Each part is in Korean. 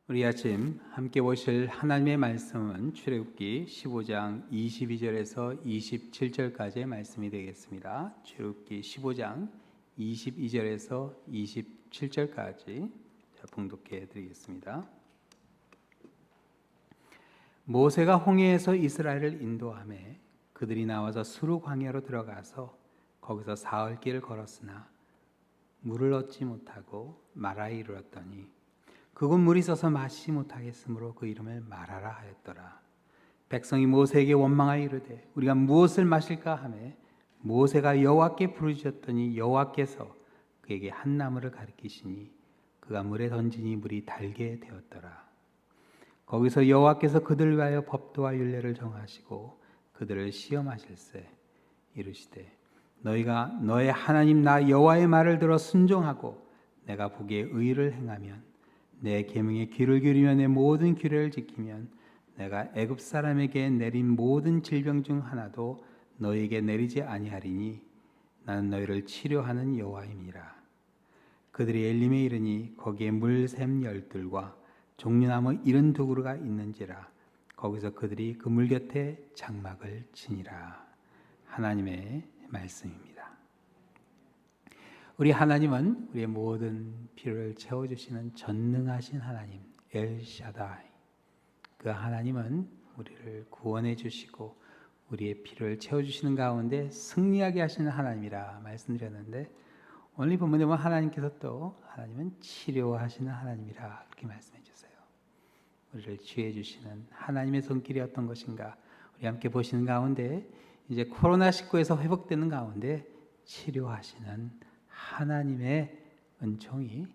우리 아침 함께 보실 하나님의 말씀은 출애굽기 15장 22절에서 27절까지의 말씀이 되겠습니다. 출애굽기 15장 22절에서 27절까지 봉독해 드리겠습니다. 모세가 홍해에서 이스라엘을 인도하매 그들이 나와서 수르 광야로 들어가서 거기서 사흘길을 걸었으나 물을 얻지 못하고 마라에 이르렀더니 그곳 물이 있어서 마시지 못하겠으므로 그 이름을 마라라 하였더라. 백성이 모세에게 원망하여 이르되 우리가 무엇을 마실까 하매 모세가 여호와께 부르짖었더니 여호와께서 그에게 한 나무를 가리키시니 그가 물에 던지니 물이 달게 되었더라. 거기서 여호와께서 그들을 위하여 법도와 율례를 정하시고 그들을 시험하실세 이르시되 너희가 너의 하나님 나 여호와의 말을 들어 순종하고 내가 보기에 의를 행하면 내 계명에 귀를 기울이며 내 모든 규례를 지키면 내가 애굽 사람에게 내린 모든 질병 중 하나도 너희에게 내리지 아니하리니 나는 너희를 치료하는 여호와임이라. 그들이 엘림에 이르니 거기에 물샘 12과 종려나무 72그루가 있는지라. 거기서 그들이 그 물 곁에 장막을 치니라. 하나님의 말씀입니다. 우리 하나님은 우리의 모든 필요를 채워주시는 전능하신 하나님 엘샤다이. 그 하나님은 우리를 구원해 주시고 우리의 필요를 채워주시는 가운데 승리하게 하시는 하나님이라 말씀드렸는데, 오늘 본문에 보면 하나님께서 또 하나님은 치료하시는 하나님이라 그렇게 말씀해 주세요. 우리를 치유해 주시는 하나님의 손길이 어떤 것인가 우리 함께 보시는 가운데, 이제 코로나19에서 회복되는 가운데 치료하시는 하나님의 은총이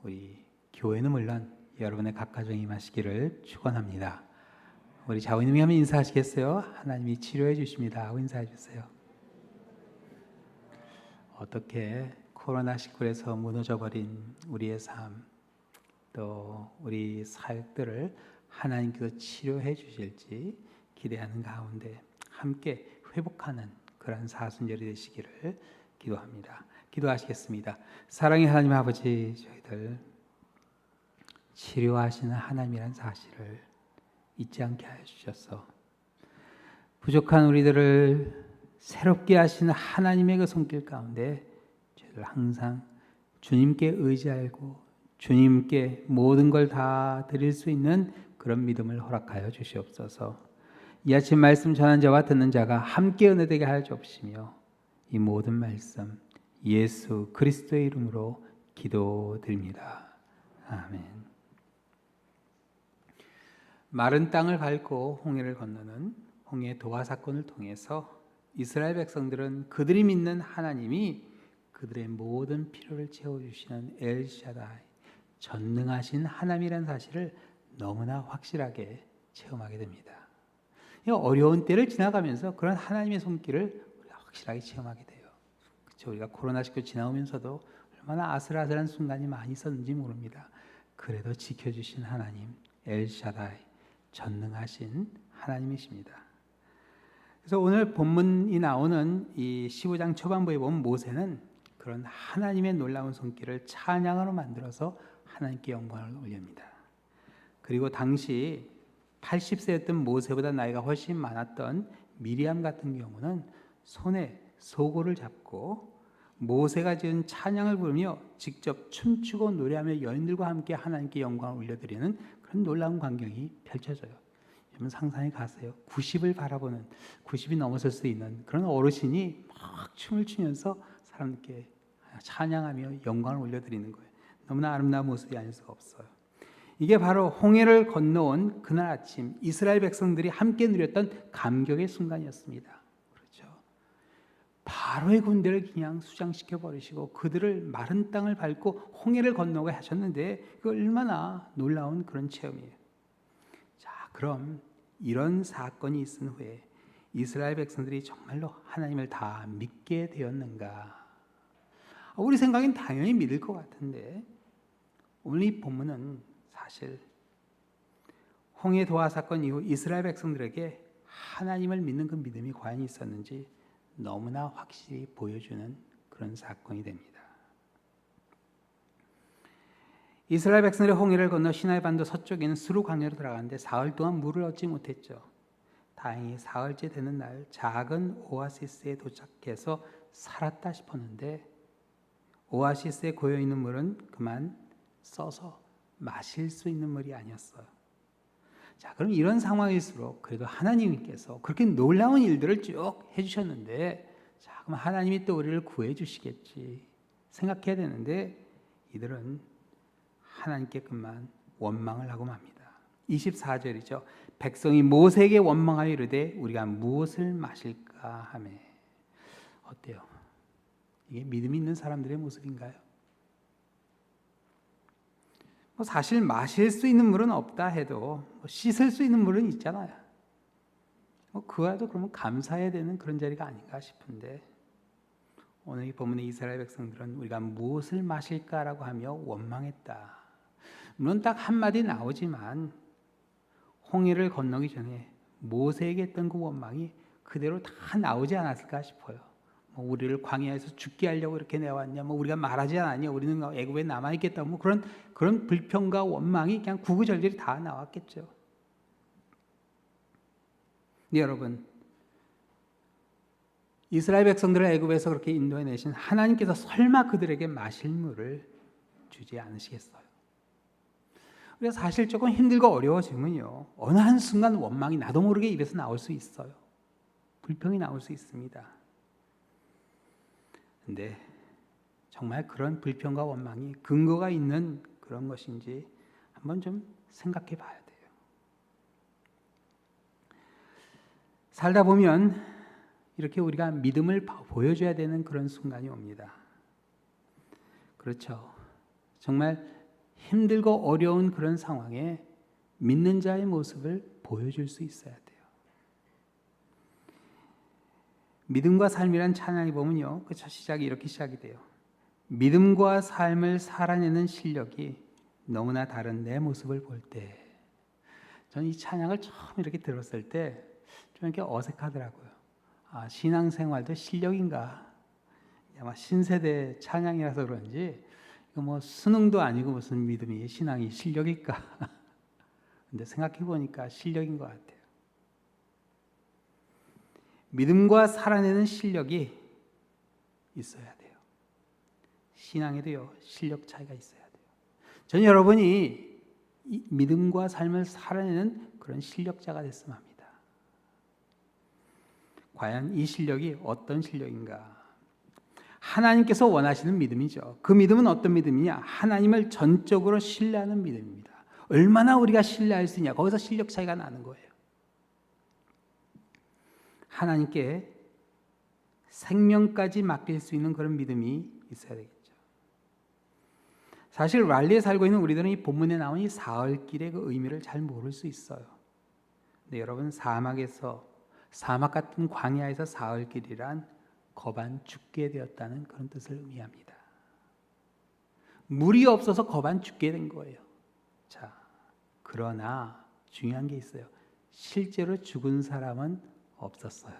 우리 교회는 물론 여러분의 각 가정에 임하시기를 축원합니다. 우리 자원님이 하면 인사하시겠어요? 하나님이 치료해 주십니다 하고 인사해 주세요. 어떻게 코로나19에서 무너져 버린 우리의 삶, 또 우리 사역들을 하나님께서 치료해 주실지 기대하는 가운데 함께 회복하는 그런 사순절이 되시기를 기도합니다. 기도하시겠습니다. 사랑의 하나님 아버지, 저희들 치료하시는 하나님이란 사실을 잊지 않게 하여 주셔서 부족한 우리들을 새롭게 하시는 하나님의 그 손길 가운데 저희들 항상 주님께 의지하고 주님께 모든 걸 다 드릴 수 있는 그런 믿음을 허락하여 주시옵소서. 이 아침 말씀 전한 자와 듣는 자가 함께 은혜되게 하여 주옵시며 이 모든 말씀 예수 그리스도의 이름으로 기도드립니다. 아멘. 마른 땅을 밟고 홍해를 건너는 홍해 도하 사건을 통해서 이스라엘 백성들은 그들이 믿는 하나님이 그들의 모든 필요를 채워주시는 엘샤다이, 전능하신 하나님이라는 사실을 너무나 확실하게 체험하게 됩니다. 어려운 때를 지나가면서 그런 하나님의 손길을 우리가 확실하게 체험하게 돼요. 우리가 코로나19 지나오면서도 얼마나 아슬아슬한 순간이 많이 있었는지 모릅니다. 그래도 지켜주신 하나님 엘샤다이, 전능하신 하나님이십니다. 그래서 오늘 본문이 나오는 이 15장 초반부에 보면 모세는 그런 하나님의 놀라운 손길을 찬양으로 만들어서 하나님께 영광을 올립니다. 그리고 당시 80세였던 모세보다 나이가 훨씬 많았던 미리암 같은 경우는 손에 소고를 잡고 모세가 지은 찬양을 부르며 직접 춤추고 노래하며 여인들과 함께 하나님께 영광을 올려드리는 그런 놀라운 광경이 펼쳐져요. 여러분 상상해 가세요. 90을 바라보는, 90이 넘어설 수 있는 그런 어르신이 막 춤을 추면서 사람들께 찬양하며 영광을 올려드리는 거예요. 너무나 아름다운 모습이 아닐 수가 없어요. 이게 바로 홍해를 건너온 그날 아침 이스라엘 백성들이 함께 누렸던 감격의 순간이었습니다. 바로의 군대를 그냥 수장시켜 버리시고 그들을 마른 땅을 밟고 홍해를 건너게 하셨는데 그 얼마나 놀라운 그런 체험이에요. 자, 그럼 이런 사건이 있은 후에 이스라엘 백성들이 정말로 하나님을 다 믿게 되었는가? 우리 생각엔 당연히 믿을 것 같은데 오늘 이 본문은 사실 홍해 도하 사건 이후 이스라엘 백성들에게 하나님을 믿는 그 믿음이 과연 있었는지 너무나 확실히 보여주는 그런 사건이 됩니다. 이스라엘 백성들이 홍해를 건너 시나이 반도 서쪽에 있는 수르 광야로 들어가는데 사흘 동안 물을 얻지 못했죠. 다행히 사흘째 되는 날 작은 오아시스에 도착해서 살았다 싶었는데 오아시스에 고여 있는 물은 그만 써서 마실 수 있는 물이 아니었어요. 자, 그럼 이런 상황일수록 그래도 하나님께서 그렇게 놀라운 일들을 쭉 해주셨는데, 자, 그럼 하나님이 또 우리를 구해주시겠지 생각해야 되는데, 이들은 하나님께 그만 원망을 하고 맙니다. 24절이죠. 백성이 모세에게 원망하여 이르되 우리가 무엇을 마실까 하며. 어때요? 이게 믿음이 있는 사람들의 모습인가요? 사실 마실 수 있는 물은 없다 해도 씻을 수 있는 물은 있잖아요. 그와도 그러면 감사해야 되는 그런 자리가 아닌가 싶은데, 오늘 이 본문의 이스라엘 백성들은 우리가 무엇을 마실까라고 하며 원망했다. 물론 딱 한마디 나오지만 홍해를 건너기 전에 모세에게 했던 그 원망이 그대로 다 나오지 않았을까 싶어요. 우리를 광야에서 죽게 하려고 이렇게 내왔냐, 우리가 말하지 않았냐, 우리는 애굽에 남아있겠다, 그런 불평과 원망이 그냥 구구절절히 다 나왔겠죠. 네, 여러분, 이스라엘 백성들을 애굽에서 그렇게 인도해내신 하나님께서 설마 그들에게 마실 물을 주지 않으시겠어요? 우리가 사실 조금 힘들고 어려워지면요, 어느 한순간 원망이 나도 모르게 입에서 나올 수 있어요. 불평이 나올 수 있습니다. 근데 정말 그런 불평과 원망이 근거가 있는 그런 것인지 한번 좀 생각해 봐야 돼요. 살다 보면 이렇게 우리가 믿음을 보여줘야 되는 그런 순간이 옵니다. 그렇죠. 정말 힘들고 어려운 그런 상황에 믿는 자의 모습을 보여줄 수 있어야 돼요. 믿음과 삶이란 찬양이 보면요, 그 첫 시작이 이렇게 시작이 돼요. 믿음과 삶을 살아내는 실력이 너무나 다른 내 모습을 볼 때. 저는 이 찬양을 처음 이렇게 들었을 때 좀 이렇게 어색하더라고요. 아, 신앙생활도 실력인가? 아마 신세대 찬양이라서 그런지 이거 수능도 아니고 무슨 믿음이 신앙이 실력일까? 근데 생각해 보니까 실력인 것 같아요. 믿음과 살아내는 실력이 있어야 돼요. 신앙에도요, 실력 차이가 있어야 돼요. 저는 여러분이 이 믿음과 삶을 살아내는 그런 실력자가 됐으면 합니다. 과연 이 실력이 어떤 실력인가? 하나님께서 원하시는 믿음이죠. 그 믿음은 어떤 믿음이냐? 하나님을 전적으로 신뢰하는 믿음입니다. 얼마나 우리가 신뢰할 수 있냐? 거기서 실력 차이가 나는 거예요. 하나님께 생명까지 맡길 수 있는 그런 믿음이 있어야 되겠죠. 사실 랄리에 살고 있는 우리들은 이 본문에 나온 이 사흘길의 그 의미를 잘 모를 수 있어요. 근데 여러분, 사막 같은 광야에서 사흘길이란 거반 죽게 되었다는 그런 뜻을 의미합니다. 물이 없어서 거반 죽게 된 거예요. 자, 그러나 중요한 게 있어요. 실제로 죽은 사람은 없었어요.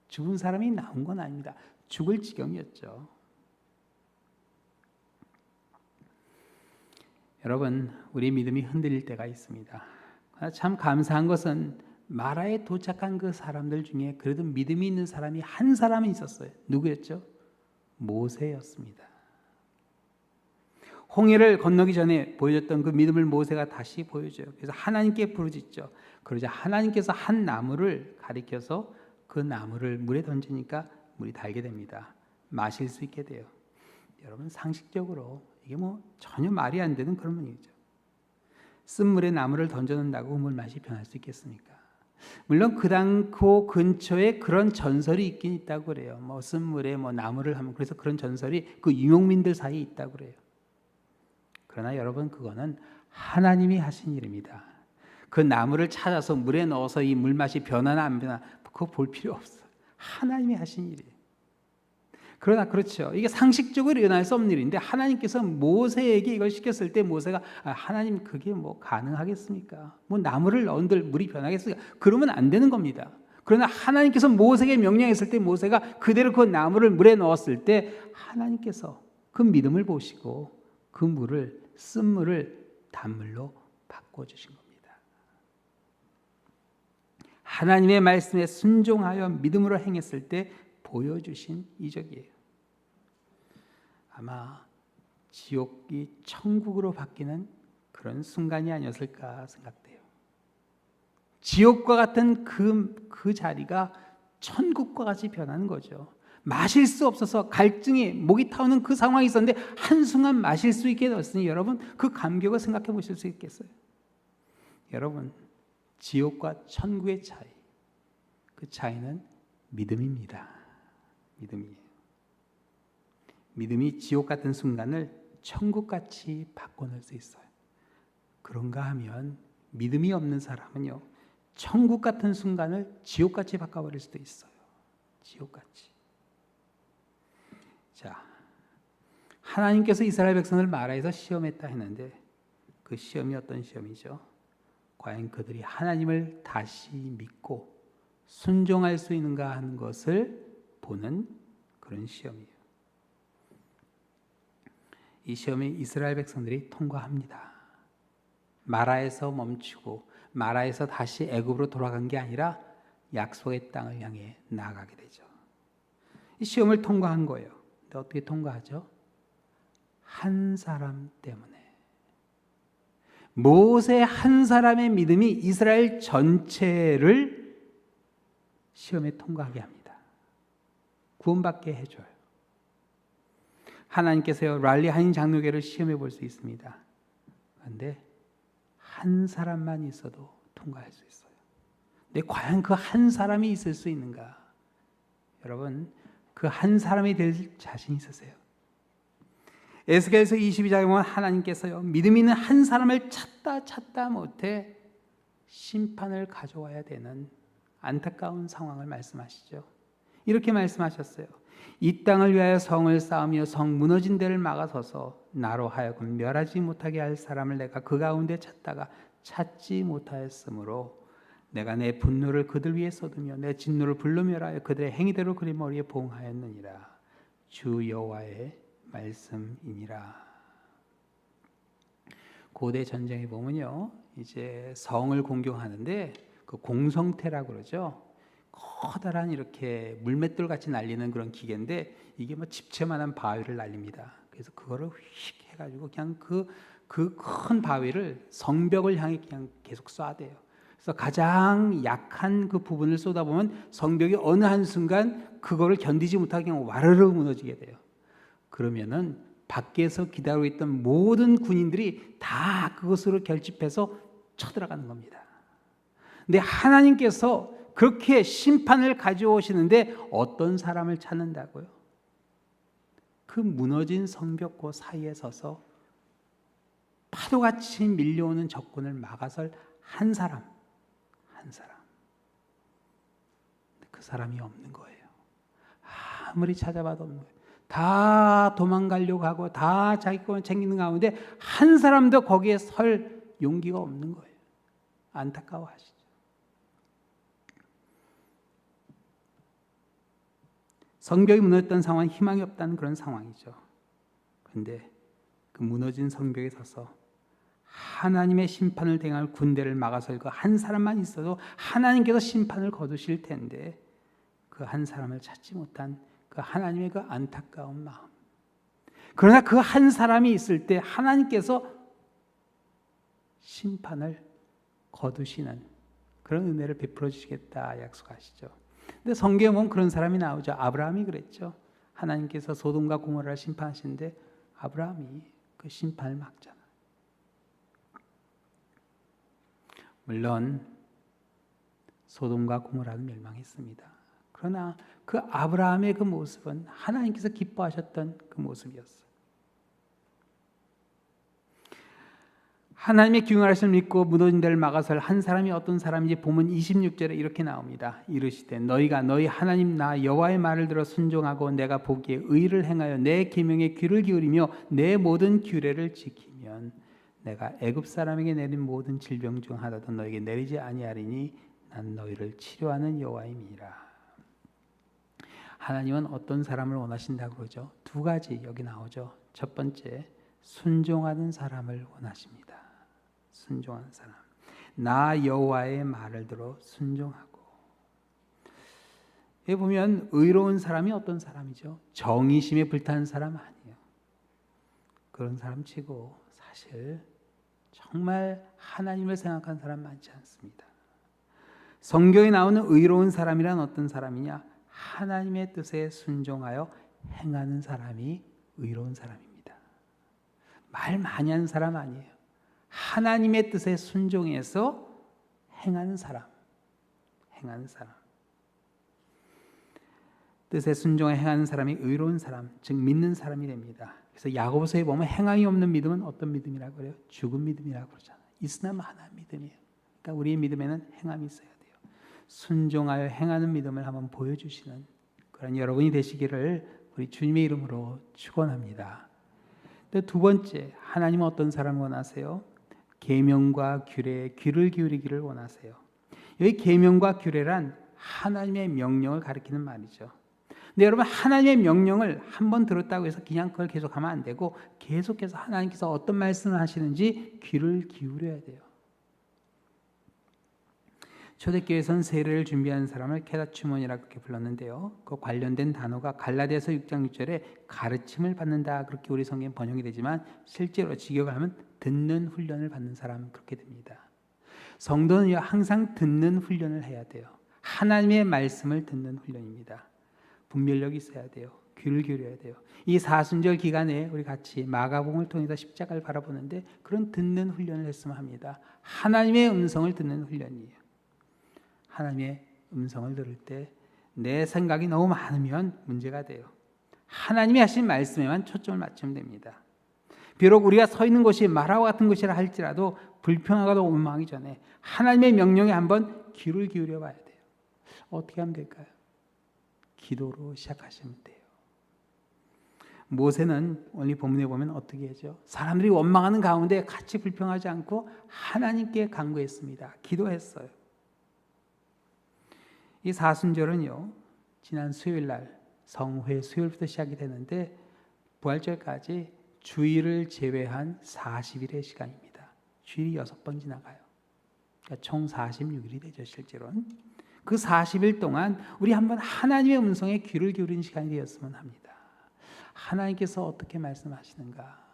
죽은 사람이 나온 건 아닙니다. 죽을 지경이었죠. 여러분, 우리 믿음이 흔들릴 때가 있습니다. 참 감사한 것은 마라에 도착한 그 사람들 중에 그래도 믿음이 있는 사람이 한 사람은 있었어요. 누구였죠? 모세였습니다. 홍해를 건너기 전에 보여줬던 그 믿음을 모세가 다시 보여줘요. 그래서 하나님께 부르짖죠. 그러자 하나님께서 한 나무를 가리켜서 그 나무를 물에 던지니까 물이 달게 됩니다. 마실 수 있게 돼요. 여러분, 상식적으로 이게 전혀 말이 안 되는 그런 문이죠. 쓴물에 나무를 던져놓는다고 물 맛이 변할 수 있겠습니까? 물론 그 근처에 그런 전설이 있긴 있다고 그래요. 쓴물에 나무를 하면, 그래서 그런 전설이 그 유목민들 사이에 있다고 그래요. 그러나 여러분, 그거는 하나님이 하신 일입니다. 그 나무를 찾아서 물에 넣어서 이 물맛이 변하나 안 변하나 그거 볼 필요 없어요. 하나님이 하신 일이에요. 그러나 그렇죠. 이게 상식적으로 일어날 수 없는 일인데 하나님께서 모세에게 이걸 시켰을 때 모세가 하나님 그게 가능하겠습니까? 나무를 넣은들 물이 변하겠습니까? 그러면 안 되는 겁니다. 그러나 하나님께서 모세에게 명령했을 때 모세가 그대로 그 나무를 물에 넣었을 때 하나님께서 그 믿음을 보시고 그 물을 쓴물을 단물로 바꿔주신 겁니다. 하나님의 말씀에 순종하여 믿음으로 행했을 때 보여주신 이적이에요. 아마 지옥이 천국으로 바뀌는 그런 순간이 아니었을까 생각돼요. 지옥과 같은 그 자리가 천국과 같이 변하는 거죠. 마실 수 없어서 갈증이 목이 타오는 그 상황이 있었는데 한순간 마실 수 있게 되었으니 여러분 그 감격을 생각해 보실 수 있겠어요? 여러분 지옥과 천국의 차이, 그 차이는 믿음입니다. 믿음이에요. 믿음이 지옥 같은 순간을 천국같이 바꿔놓을 수 있어요. 그런가 하면 믿음이 없는 사람은요, 천국 같은 순간을 지옥같이 바꿔버릴 수도 있어요. 지옥같이. 자, 하나님께서 이스라엘 백성을 마라에서 시험했다 했는데 그 시험이 어떤 시험이죠? 과연 그들이 하나님을 다시 믿고 순종할 수 있는가 하는 것을 보는 그런 시험이에요. 이 시험에 이스라엘 백성들이 통과합니다. 마라에서 멈추고 마라에서 다시 애굽으로 돌아간 게 아니라 약속의 땅을 향해 나아가게 되죠. 이 시험을 통과한 거예요. 근데 어떻게 통과하죠? 한 사람 때문에. 모세 한 사람의 믿음이 이스라엘 전체를 시험에 통과하게 합니다. 구원받게 해줘요. 하나님께서요, 랄리 한인 장로교를 시험해 볼 수 있습니다. 그런데 한 사람만 있어도 통과할 수 있어요. 근데 과연 그 한 사람이 있을 수 있는가? 여러분, 그 한 사람이 될 자신 있으세요? 에스겔서 22장에 보면 하나님께서요, 믿음 있는 한 사람을 찾다 못해 심판을 가져와야 되는 안타까운 상황을 말씀하시죠. 이렇게 말씀하셨어요. 이 땅을 위하여 성을 쌓으며 성 무너진 데를 막아서서 나로 하여금 멸하지 못하게 할 사람을 내가 그 가운데 찾다가 찾지 못하였으므로 내가 내 분노를 그들 위에 쏟으며 내 진노를 불로 멸하여 그들의 행위대로 그리 머리에 보응하였느니라. 주 여호와의 말씀이니라. 고대 전쟁에 보면요, 이제 성을 공격하는데 그 공성태라고 그러죠. 커다란 이렇게 물맷돌 같이 날리는 그런 기계인데 이게 뭐 집채만한 바위를 날립니다. 그래서 그거를 휙 해가지고 그냥 그 큰 바위를 성벽을 향해 그냥 계속 쏴대요. 그래서 가장 약한 그 부분을 쏟아보면 성벽이 어느 한순간 그거를 견디지 못하게 그냥 와르르 무너지게 돼요. 그러면은 밖에서 기다리고 있던 모든 군인들이 다 그것으로 결집해서 쳐들어가는 겁니다. 근데 하나님께서 그렇게 심판을 가져오시는데 어떤 사람을 찾는다고요? 그 무너진 성벽 사이에 서서 파도같이 밀려오는 적군을 막아설 한 사람. 그 사람이 없는 거예요. 아무리 찾아봐도 없는 거예요. 다 도망가려고 하고 다 자기 것만 챙기는 가운데 한 사람도 거기에 설 용기가 없는 거예요. 안타까워하시죠. 성벽이 무너졌던 상황은 희망이 없다는 그런 상황이죠. 그런데 그 무너진 성벽에 서서 하나님의 심판을 대행할 군대를 막아설 그 한 사람만 있어도 하나님께서 심판을 거두실 텐데 그 한 사람을 찾지 못한 그 하나님의 그 안타까운 마음. 그러나 그 한 사람이 있을 때 하나님께서 심판을 거두시는 그런 은혜를 베풀어 주시겠다 약속하시죠. 근데 성경에 보면 그런 사람이 나오죠. 아브라함이 그랬죠. 하나님께서 소돔과 고모라를 심판하시는데 아브라함이 그 심판을 막잖아요. 물론 소돔과 고모라는 멸망했습니다. 그러나 그 아브라함의 그 모습은 하나님께서 기뻐하셨던 그 모습이었어요. 하나님의 기ung하심을 믿고 무너진 데를 막아설 한 사람이 어떤 사람인지 본문 26절에 이렇게 나옵니다. 이르시되 너희가 너희 하나님 나 여호와의 말을 들어 순종하고 내가 보기에 의를 행하여 내 계명에 귀를 기울이며 내 모든 규례를 지키면 내가 애굽 사람에게 내린 모든 질병 중 하나도 너에게 내리지 아니하리니 난 너희를 치료하는 여호와임이라. 하나님은 어떤 사람을 원하신다고 그러죠? 두 가지 여기 나오죠. 첫 번째, 순종하는 사람을 원하십니다. 순종하는 사람. 나 여호와의 말을 들어 순종하고. 여기 보면 의로운 사람이 어떤 사람이죠? 정의심에 불타는 사람 아니에요. 그런 사람 치고 사실 정말 하나님을 생각하는 사람 많지 않습니다. 성경에 나오는 의로운 사람이란 어떤 사람이냐? 하나님의 뜻에 순종하여 행하는 사람이 의로운 사람입니다. 말 많이 하는 사람 아니에요. 하나님의 뜻에 순종해서 행하는 사람. 뜻에 순종해 행하는 사람이 의로운 사람, 즉 믿는 사람이 됩니다. 그래서 야고보서에 보면 행함이 없는 믿음은 어떤 믿음이라고 그래요? 죽은 믿음이라고 그러잖아요. 있으나 하나의 믿음이에요. 그러니까 우리의 믿음에는 행함이 있어야 돼요. 순종하여 행하는 믿음을 한번 보여주시는 그런 여러분이 되시기를 우리 주님의 이름으로 축원합니다. 또 두 번째, 하나님은 어떤 사람을 원하세요? 계명과 규례에 귀를 기울이기를 원하세요. 여기 계명과 규례란 하나님의 명령을 가리키는 말이죠. 근데 여러분, 하나님의 명령을 한번 들었다고 해서 그냥 그걸 계속하면 안 되고 계속해서 하나님께서 어떤 말씀을 하시는지 귀를 기울여야 돼요. 초대교회에서는 세례를 준비하는 사람을 케다추몬이라고 그렇게 불렀는데요. 그 관련된 단어가 갈라디아서 6장 6절에 가르침을 받는다 그렇게 우리 성경 번역이 되지만 실제로 직역을 하면 듣는 훈련을 받는 사람 그렇게 됩니다. 성도는 항상 듣는 훈련을 해야 돼요. 하나님의 말씀을 듣는 훈련입니다. 분별력이 있어야 돼요. 귀를 기울여야 돼요. 이 사순절 기간에 우리 같이 마가복음을 통해서 십자가를 바라보는데 그런 듣는 훈련을 했으면 합니다. 하나님의 음성을 듣는 훈련이에요. 하나님의 음성을 들을 때 내 생각이 너무 많으면 문제가 돼요. 하나님이 하신 말씀에만 초점을 맞추면 됩니다. 비록 우리가 서 있는 곳이 마라와 같은 곳이라 할지라도 불평하고도 원망하기 전에 하나님의 명령에 한번 귀를 기울여 봐야 돼요. 어떻게 하면 될까요? 기도로 시작하시면 돼요. 모세는 오늘 본문에 보면 어떻게 하죠? 사람들이 원망하는 가운데 같이 불평하지 않고 하나님께 간구했습니다. 기도했어요. 이 사순절은요, 지난 수요일날 성회 수요일부터 시작이 되는데 부활절까지 주일을 제외한 40일의 시간입니다. 주일이 6번 지나가요. 그러니까 총 46일이 되죠, 실제로는. 그 40일 동안 우리 한번 하나님의 음성에 귀를 기울이는 시간이 되었으면 합니다. 하나님께서 어떻게 말씀하시는가?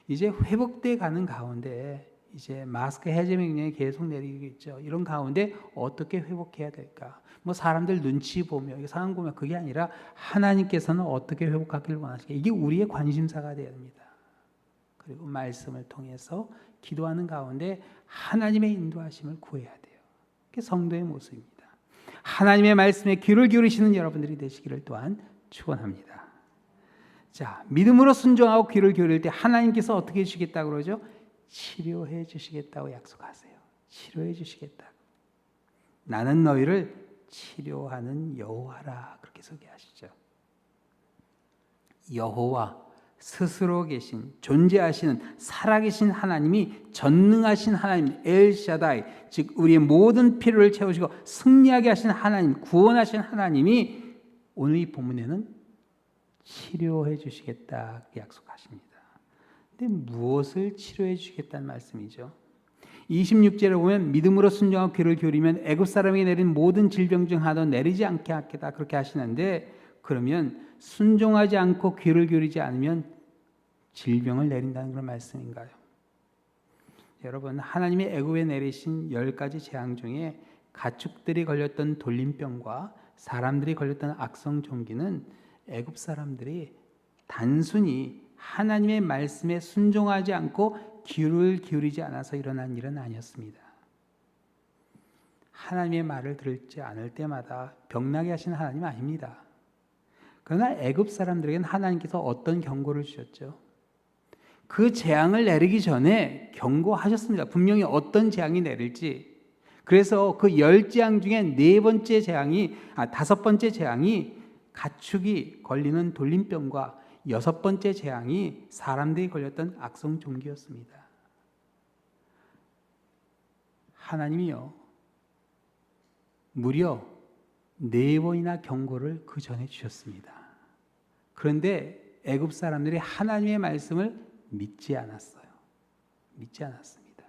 이제 회복돼 가는 가운데 이제 마스크 해제 명령이 계속 내리고 있죠. 이런 가운데 어떻게 회복해야 될까? 뭐 사람들 눈치 보며 상황 보며 그게 아니라 하나님께서는 어떻게 회복하기를 원하실까? 이게 우리의 관심사가 되어야 됩니다. 그리고 말씀을 통해서 기도하는 가운데 하나님의 인도하심을 구해야 돼요. 그게 성도의 모습입니다. 하나님의 말씀에 귀를 기울이시는 여러분들이 되시기를 또한 축원합니다. 자, 믿음으로 순종하고 귀를 기울일 때 하나님께서 어떻게 해주시겠다고 그러죠? 치료해 주시겠다고 약속하세요. 치료해 주시겠다고. 나는 너희를 치료하는 여호와라 그렇게 소개하시죠. 여호와 스스로 계신 존재하시는 살아계신 하나님이 전능하신 하나님 엘샤다이 즉 우리의 모든 필요를 채우시고 승리하게 하신 하나님 구원하신 하나님이 오늘 이 본문에는 치료해 주시겠다 약속하십니다. 근데 무엇을 치료해 주시겠다는 말씀이죠? 26절에 보면 믿음으로 순종하고 귀를 기울이면 애굽 사람에게 내린 모든 질병 중 하나도 내리지 않게 하겠다 그렇게 하시는데 그러면 순종하지 않고 귀를 기울이지 않으면 질병을 내린다는 그런 말씀인가요? 여러분 하나님의 애굽에 내리신 10가지 재앙 중에 가축들이 걸렸던 돌림병과 사람들이 걸렸던 악성 종기는 애굽 사람들이 단순히 하나님의 말씀에 순종하지 않고 귀를 기울이지 않아서 일어난 일은 아니었습니다. 하나님의 말을 들지 않을 때마다 병나게 하시는 하나님 아닙니다. 그러나 애굽 사람들에게는 하나님께서 어떤 경고를 주셨죠? 그 재앙을 내리기 전에 경고하셨습니다. 분명히 어떤 재앙이 내릴지. 그래서 그 10재앙 중에 5번째 재앙이 가축이 걸리는 돌림병과 6번째 재앙이 사람들이 걸렸던 악성 종기였습니다. 하나님이요 무려 4번이나 경고를 그 전에 주셨습니다. 그런데 애굽 사람들이 하나님의 말씀을 믿지 않았어요. 믿지 않았습니다.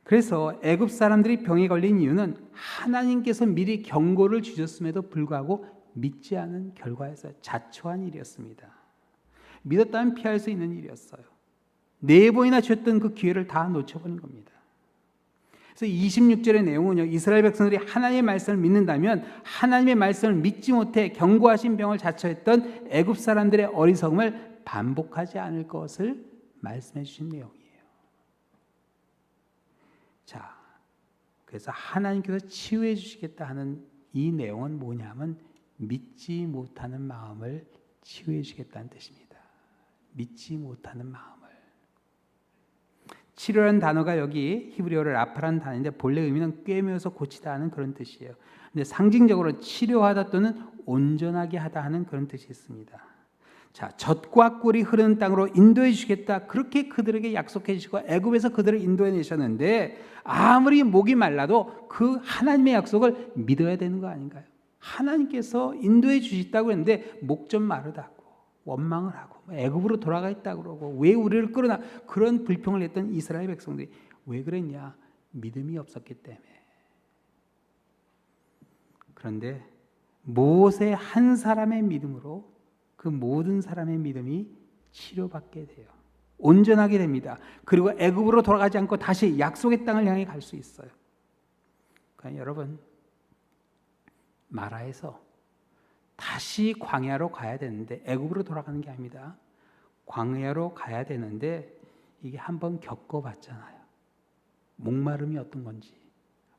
그래서 애굽 사람들이 병에 걸린 이유는 하나님께서 미리 경고를 주셨음에도 불구하고 믿지 않은 결과에서 자초한 일이었습니다. 믿었다면 피할 수 있는 일이었어요. 4번이나 주셨던 그 기회를 다 놓쳐버린 겁니다. 그래서 26절의 내용은요, 이스라엘 백성들이 하나님의 말씀을 믿는다면 하나님의 말씀을 믿지 못해 경고하신 병을 자초했던 애굽 사람들의 어리석음을 반복하지 않을 것을 말씀해 주신 내용이에요. 자, 그래서 하나님께서 치유해 주시겠다 하는 이 내용은 뭐냐면 믿지 못하는 마음을 치유해 주겠다는 뜻입니다. 믿지 못하는 마음을. 치료라는 단어가 여기 히브리어를 라파라는 단어인데 본래 의미는 꿰매어서 고치다 하는 그런 뜻이에요. 근데 상징적으로 치료하다 또는 온전하게 하다 하는 그런 뜻이 있습니다. 자, 젖과 꿀이 흐르는 땅으로 인도해 주시겠다. 그렇게 그들에게 약속해 주시고 애굽에서 그들을 인도해 내셨는데 아무리 목이 말라도 그 하나님의 약속을 믿어야 되는 거 아닌가요? 하나님께서 인도해 주셨다고 했는데 목 좀 마르다고 원망을 하고 애굽으로 돌아가 있다고 그러고 왜 우리를 끌어나 그런 불평을 했던 이스라엘 백성들이 왜 그랬냐? 믿음이 없었기 때문에. 그런데 모세 한 사람의 믿음으로 그 모든 사람의 믿음이 치료받게 돼요. 온전하게 됩니다. 그리고 애굽으로 돌아가지 않고 다시 약속의 땅을 향해 갈 수 있어요. 그러니까 여러분 마라에서 다시 광야로 가야 되는데 애굽으로 돌아가는 게 아닙니다. 광야로 가야 되는데 이게 한번 겪어봤잖아요. 목마름이 어떤 건지,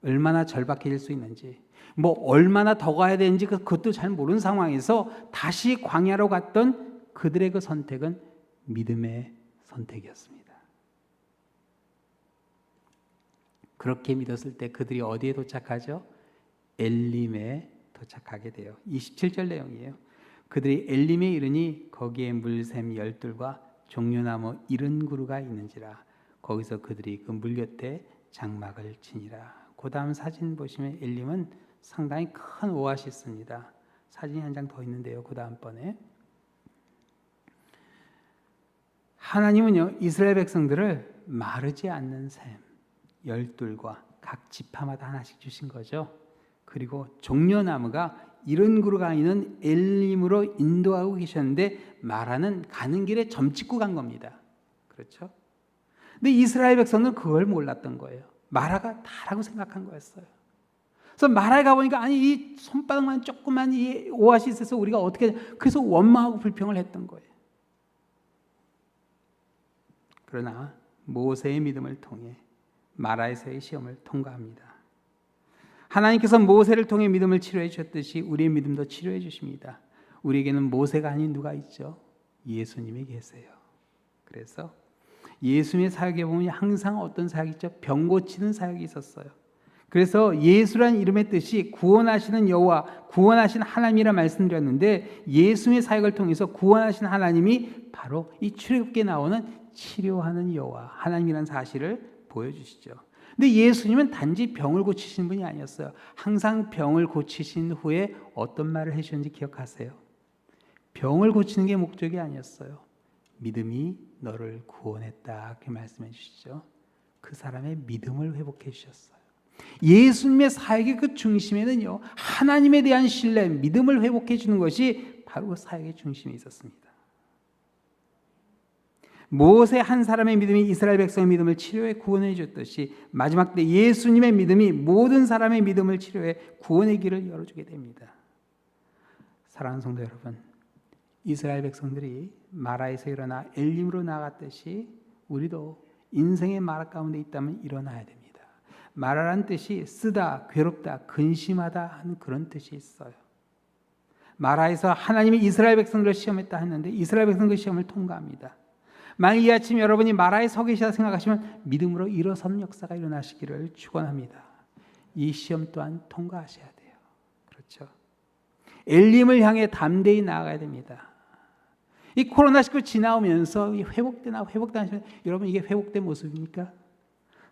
얼마나 절박해질 수 있는지, 뭐 얼마나 더 가야 되는지 그것도 잘 모르는 상황에서 다시 광야로 갔던 그들의 그 선택은 믿음의 선택이었습니다. 그렇게 믿었을 때 그들이 어디에 도착하죠? 엘림에 도착하게 돼요. 27절 내용이에요. 그들이 엘림에 이르니 거기에 물샘 12과 종려나무 70그루가 있는지라 거기서 그들이 그 물 곁에 장막을 치니라. 그 다음 사진 보시면 엘림은 상당히 큰 오아시스입니다. 사진이 한 장 더 있는데요. 그 다음번에 하나님은요 이스라엘 백성들을 마르지 않는 샘 12과 각 지파마다 하나씩 주신 거죠. 그리고 종려나무가 70그루가 있는 엘림으로 인도하고 계셨는데 마라는 가는 길에 점 찍고 간 겁니다. 그렇죠? 근데 이스라엘 백성은 그걸 몰랐던 거예요. 마라가 다라고 생각한 거였어요. 그래서 마라에 가보니까 아니 이 손바닥만 조그만 이 오아시스에서 우리가 어떻게 그래서 원망하고 불평을 했던 거예요. 그러나 모세의 믿음을 통해 마라에서의 시험을 통과합니다. 하나님께서 모세를 통해 믿음을 치료해 주셨듯이 우리의 믿음도 치료해 주십니다. 우리에게는 모세가 아닌 누가 있죠? 예수님이 계세요. 그래서 예수님의 사역에 보면 항상 어떤 사역이 있죠? 병 고치는 사역이 있었어요. 그래서 예수란 이름의 뜻이 구원하시는 여호와, 구원하신 하나님이라 말씀드렸는데 예수님의 사역을 통해서 구원하신 하나님이 바로 이 출애굽기에 나오는 치료하는 여호와, 하나님이라는 사실을 보여주시죠. 근데 예수님은 단지 병을 고치신 분이 아니었어요. 항상 병을 고치신 후에 어떤 말을 해주셨는지 기억하세요? 병을 고치는 게 목적이 아니었어요. 믿음이 너를 구원했다. 그렇게 말씀해 주시죠. 그 사람의 믿음을 회복해 주셨어요. 예수님의 사역의 그 중심에는요, 하나님에 대한 신뢰, 믿음을 회복해 주는 것이 바로 그 사역의 중심에 있었습니다. 모세 한 사람의 믿음이 이스라엘 백성의 믿음을 치료해 구원해 줬듯이 마지막 때 예수님의 믿음이 모든 사람의 믿음을 치료해 구원의 길을 열어주게 됩니다. 사랑하는 성도 여러분, 이스라엘 백성들이 마라에서 일어나 엘림으로 나갔듯이 우리도 인생의 마라 가운데 있다면 일어나야 됩니다. 마라란 뜻이 쓰다, 괴롭다, 근심하다 하는 그런 뜻이 있어요. 마라에서 하나님이 이스라엘 백성들을 시험했다 했는데 이스라엘 백성 그 시험을 통과합니다. 만약 이 아침 여러분이 마라에 서 계시다 생각하시면 믿음으로 일어서는 역사가 일어나시기를 축원합니다. 이 시험 또한 통과하셔야 돼요. 그렇죠? 엘림을 향해 담대히 나아가야 됩니다. 이 코로나19 지나오면서 회복되나 여러분 이게 회복된 모습입니까?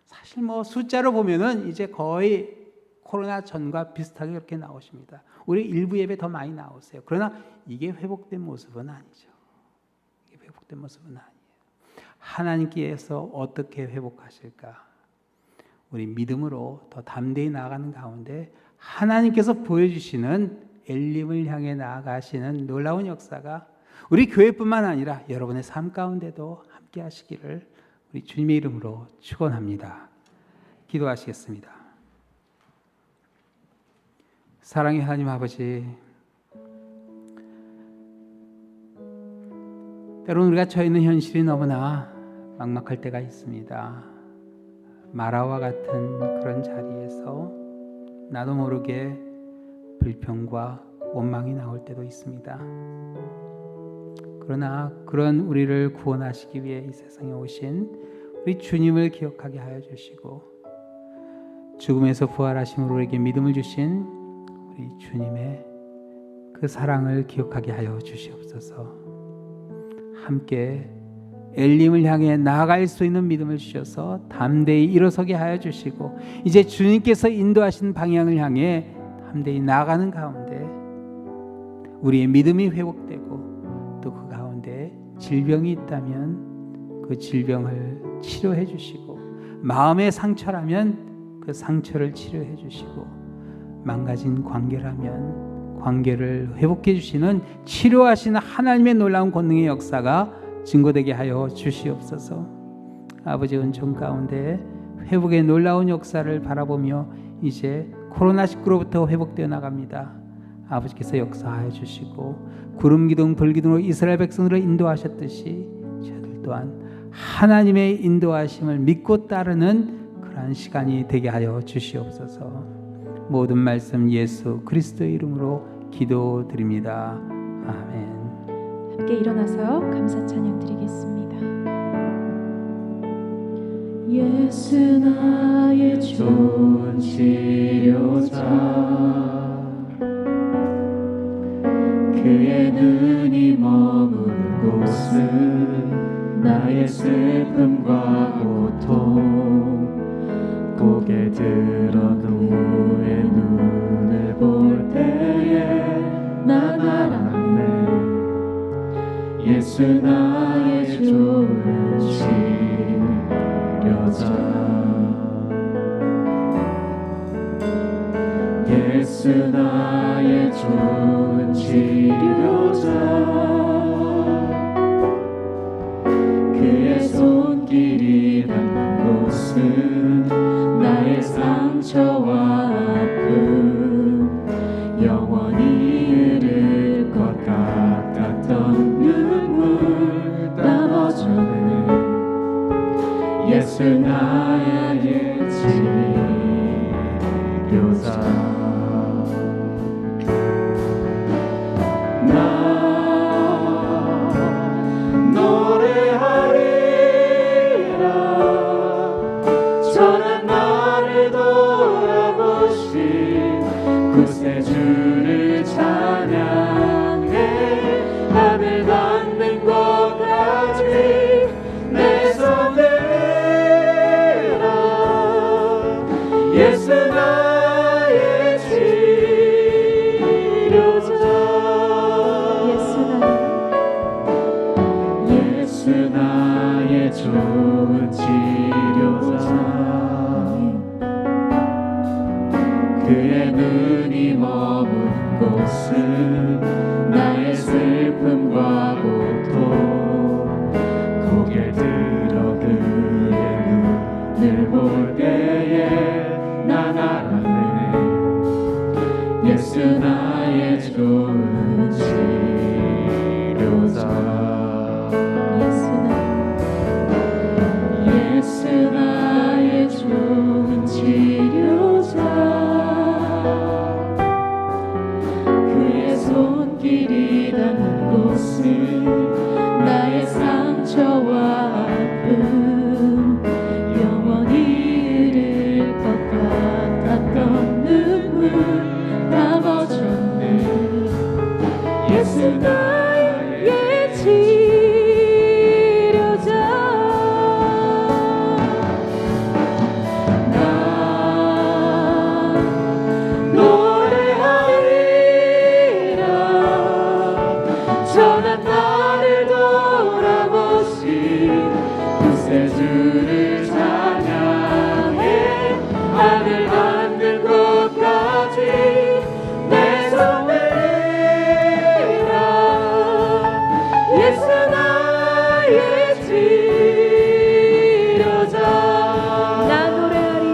사실 뭐 숫자로 보면은 이제 거의 코로나 전과 비슷하게 그렇게 나오십니다. 우리 일부 예배 더 많이 나오세요. 그러나 이게 회복된 모습은 아니죠. 이게 회복된 모습은 아니에요. 하나님께서 어떻게 회복하실까? 우리 믿음으로 더 담대히 나아가는 가운데 하나님께서 보여주시는 엘림을 향해 나아가시는 놀라운 역사가 우리 교회뿐만 아니라 여러분의 삶 가운데도 함께 하시기를 우리 주님의 이름으로 축원합니다. 기도하시겠습니다. 사랑의 하나님 아버지, 때로는 우리가 처해 있는 현실이 너무나 막막할 때가 있습니다. 마라와 같은 그런 자리에서 나도 모르게 불평과 원망이 나올 때도 있습니다. 그러나 그런 우리를 구원하시기 위해 이 세상에 오신 우리 주님을 기억하게 하여 주시고 죽음에서 부활하심으로 우리에게 믿음을 주신 우리 주님의 그 사랑을 기억하게 하여 주시옵소서. 함께 엘림을 향해 나아갈 수 있는 믿음을 주셔서 담대히 일어서게 하여 주시고 이제 주님께서 인도하신 방향을 향해 담대히 나아가는 가운데 우리의 믿음이 회복되고 또 그 가운데 질병이 있다면 그 질병을 치료해 주시고 마음의 상처라면 그 상처를 치료해 주시고 망가진 관계라면 관계를 회복해 주시는 치료하시는 하나님의 놀라운 권능의 역사가 증거되게 하여 주시옵소서. 아버지 은총 가운데 회복의 놀라운 역사를 바라보며 이제 코로나19로부터 회복되어 나갑니다. 아버지께서 역사하여 주시고 구름 기둥 불 기둥으로 이스라엘 백성들을 인도하셨듯이 저희들 또한 하나님의 인도하심을 믿고 따르는 그러한 시간이 되게 하여 주시옵소서. 모든 말씀 예수 그리스도의 이름으로 기도드립니다. 아멘. 함께 일어나서 감사 찬양 드리겠습니다. 예수 나의 좋은 치료자 그의 눈이 머무는 곳은 나의 슬픔과 고통 고개 들어 누의 눈을 볼 때에 난 알았네 예수 나의 좋은 치료자 예수 나의 좋은 치료자 그의 손길이 닿는 곳은 나의 상처와 아픔 영원히 흐를 것 같았던 눈물 다 젖어내 예수 나의 치료자 구세주를 찬양해 하늘 닿는 곳까지 내 손을 들어 예수 나의 치료자 예수 나의 좋은 치료자 그의 눈이 머문 곳은 나의 슬픔과 고통 고개 들어 그의 눈을 볼 때에 난 알았네 예수 나의 좋은 치료자 예수 나의 좋은 치료자 손길이 닿는 곳은 나의 상처와 아픔 영원히 흐를 것 같았던 눈물 다 젖었네 예수 나의 치료자 나 노래하리라 전한 나를 돌아보 지려자 나 노래하리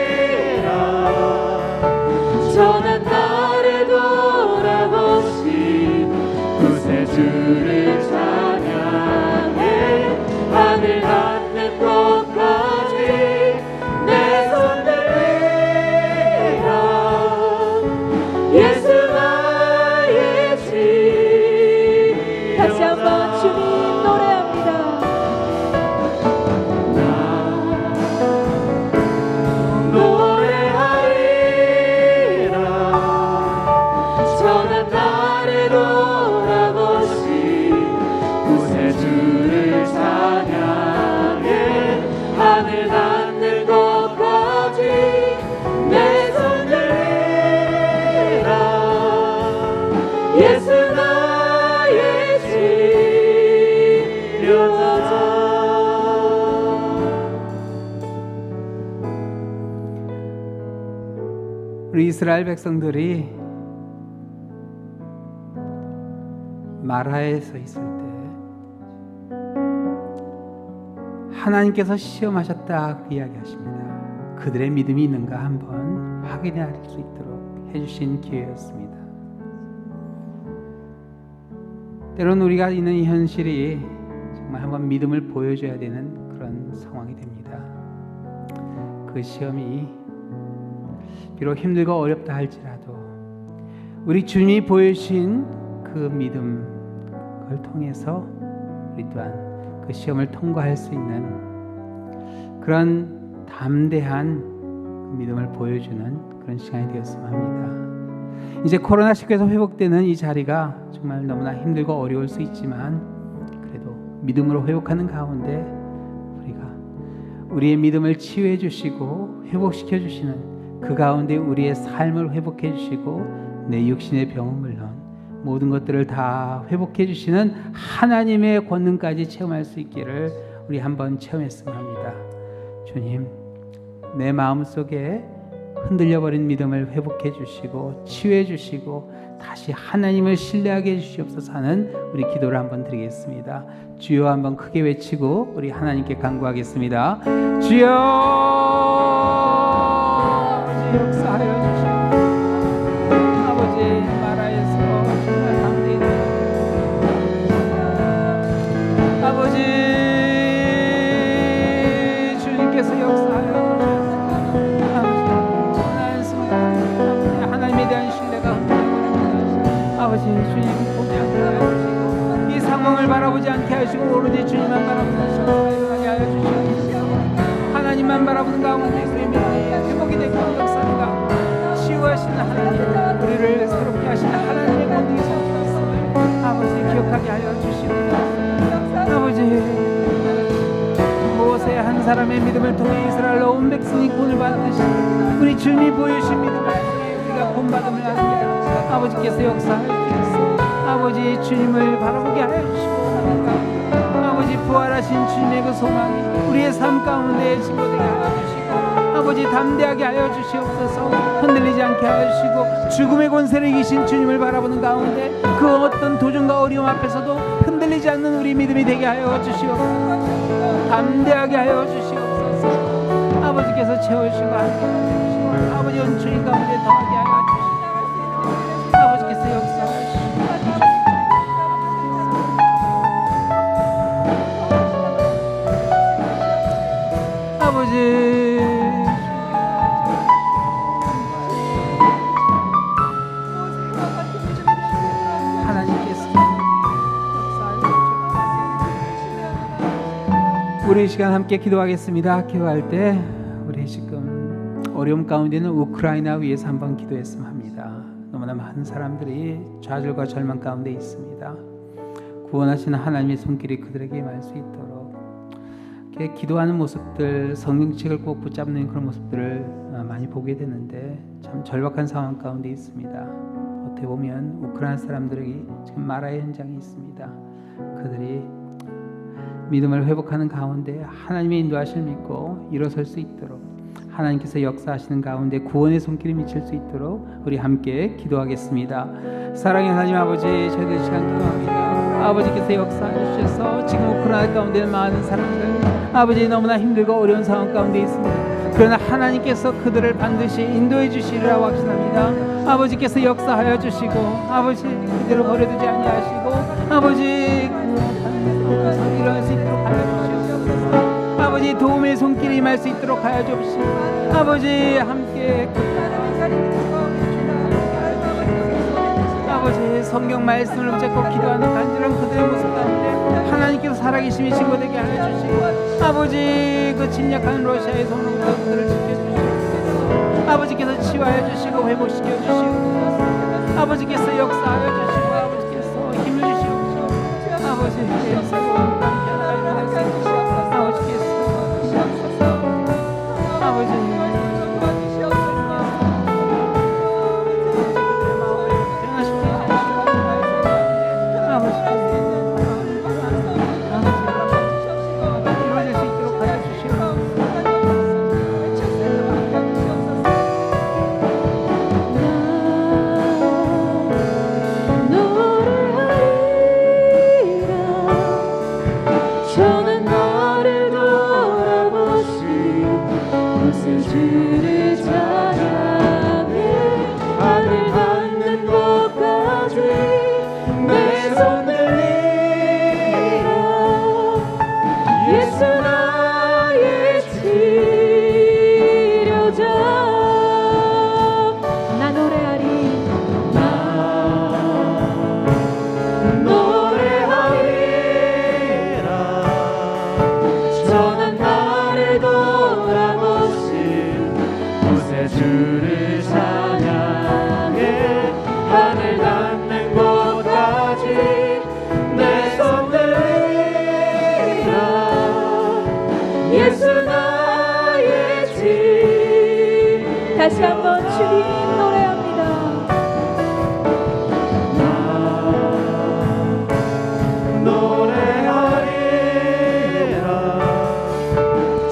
노래하리라 전한 날에 돌아보신 구세주를 찬양해 하늘 닿는 곳까지 내 손 들리라 예수 나의 지 다시 한번 주님 노래합니다. 노래하리라 전한 날에 돌아보신 구세주를 찬양해 하늘 닿는 곳까지 내 손 들리라 예수 나의 지려자 우리 이스라엘 백성들이 마라에 서 있을 때 하나님께서 시험하셨다 그 이야기하십니다. 그들의 믿음이 있는가 한번 확인할 수 있도록 해주신 기회였습니다. 때로는 우리가 있는 이 현실이 정말 한번 믿음을 보여줘야 되는 그런 상황이 됩니다. 그 시험이 비록 힘들고 어렵다 할지라도 우리 주님이 보여주신 그 믿음 그걸 통해서 우리 또한 그 시험을 통과할 수 있는 그런 담대한 믿음을 보여주는 그런 시간이 되었으면 합니다. 이제 코로나19에서 회복되는 이 자리가 정말 너무나 힘들고 어려울 수 있지만 그래도 믿음으로 회복하는 가운데 우리가 우리의 믿음을 치유해 주시고 회복시켜 주시는 그 가운데 우리의 삶을 회복해 주시고 내 육신의 병은 물론 모든 것들을 다 회복해 주시는 하나님의 권능까지 체험할 수 있기를 우리 한번 체험했으면 합니다. 주님, 내 마음속에 흔들려버린 믿음을 회복해 주시고 치유해 주시고 다시 하나님을 신뢰하게 해주시옵소서 하는 우리 기도를 한번 드리겠습니다. 주여 한번 크게 외치고 우리 하나님께 간구하겠습니다. 주여 역사하여 주시옵소서. 아버지 마라에서 정말 담대히 아버지 주님께서 역사하여 주시옵소서. 아버지 고난 순간 아버지 하나님에 대한 신뢰가 흔들려버립니다. 아버지 주님 보지 않게 하여 주시고 이 상황을 바라보지 않게 하시고 오로지 주님만 바라보는 시간을 하게 하여 주시옵소서. 하나님만 바라보는 가운데 우리 믿음이 회복이 되고 역사가 치유하시는 하나님 우리를 새롭게 하시는 하나님의 권능이 성취되었음을 아버지 기억하게 하여 주시옵소서. 아버지 모세 한 사람의 믿음을 통해 이스라엘 온 백성이 구원을 받듯이 우리 주님이 보여주신 믿음을 통해 우리가 구원받음을 합니다. 아버지께서 역사하여 주시옵소서. 아버지 주님을 바라보게 하여 주시고 아버지 부활하신 주님의 그 소망이 우리의 삶 가운데 증거되게 하여 주시고 아버지 담대하게 하여 주시옵소서. 흔들리지 않게 하여 주시고 죽음의 권세를 이기신 주님을 바라보는 가운데 그 어떤 도전과 어려움 앞에서도 흔들리지 않는 우리 믿음이 되게 하여 주시옵소서. 담대하게 하여 주시옵소서. 아버지께서 채워주시고 함께 해주시고 아버지 은총이 가운데 더하게 하여 주시고 아버지께서 역사하여 주시고 아버지 하나님께서 우리 이 시간 함께 기도하겠습니다. 기도할 때 우리 지금 어려움 가운데는 우크라이나 위해서 한번 기도했으면 합니다. 너무나 많은 사람들이 좌절과 절망 가운데 있습니다. 구원하시는 하나님의 손길이 그들에게 임할 수 있도록 이렇게 기도하는 모습들, 성경책을 꼭 붙잡는 그런 모습들을 많이 보게 되는데 참 절박한 상황 가운데 있습니다. 어떻게 보면 우크라이나 사람들이 지금 마라의 현장이 있습니다. 그들이 믿음을 회복하는 가운데 하나님의 인도하심을 믿고 일어설 수 있도록 하나님께서 역사하시는 가운데 구원의 손길이 미칠 수 있도록 우리 함께 기도하겠습니다. 사랑의 하나님 아버지, 저희들 시간 기도합니다. 아버지께서 역사해 주셔서 지금 코로나 가운데 많은 사람들 아버지 너무나 힘들고 어려운 상황 가운데 있습니다. 그러나 하나님께서 그들을 반드시 인도해 주시리라고 확신합니다. 아버지께서 역사하여 주시고 아버지 그대로 버려두지 아니하시고 아버지 일어날 수 있도록 하여 주시옵소서. 아버지 도움의 손길이 임할 수 있도록 하여 주옵시고 아버지 함께 아버지 성경 말씀을 붙잡고 기도하는 간절한 그들의 모습 가운데 하나님께서 살아계심이 증거되게 하여 주시고 아버지 그 침략하는 러시아의 손으로부터 그들을 지켜주시옵소서. 아버지께서 치유하여 주시고 회복시켜 주시옵소서. 아버지께서 역사하여 주시고 아버지께서 힘을 주시옵소서. 아버지 저는 나를 돌아보시 주를 찬양해 하늘 닿는 곳까지 내 손 들리라 예수 나의 치료자 나 노래하리 나 노래하리라 저는 나를 돌아보신 구세주를 찬양해 하늘 닿는 곳까지 내 손 들리라 예수 나의 치 다시 한번 주님 노래합니다. 노래하리라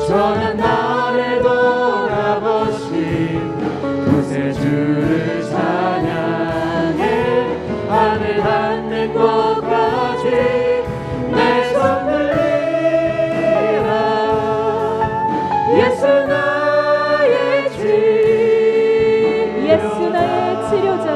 저는 나를 돌아보신 구세주를 찬양해 하늘 닿는 곳까지 내 손 들리라 예수 나의 치 예수 나의 치료자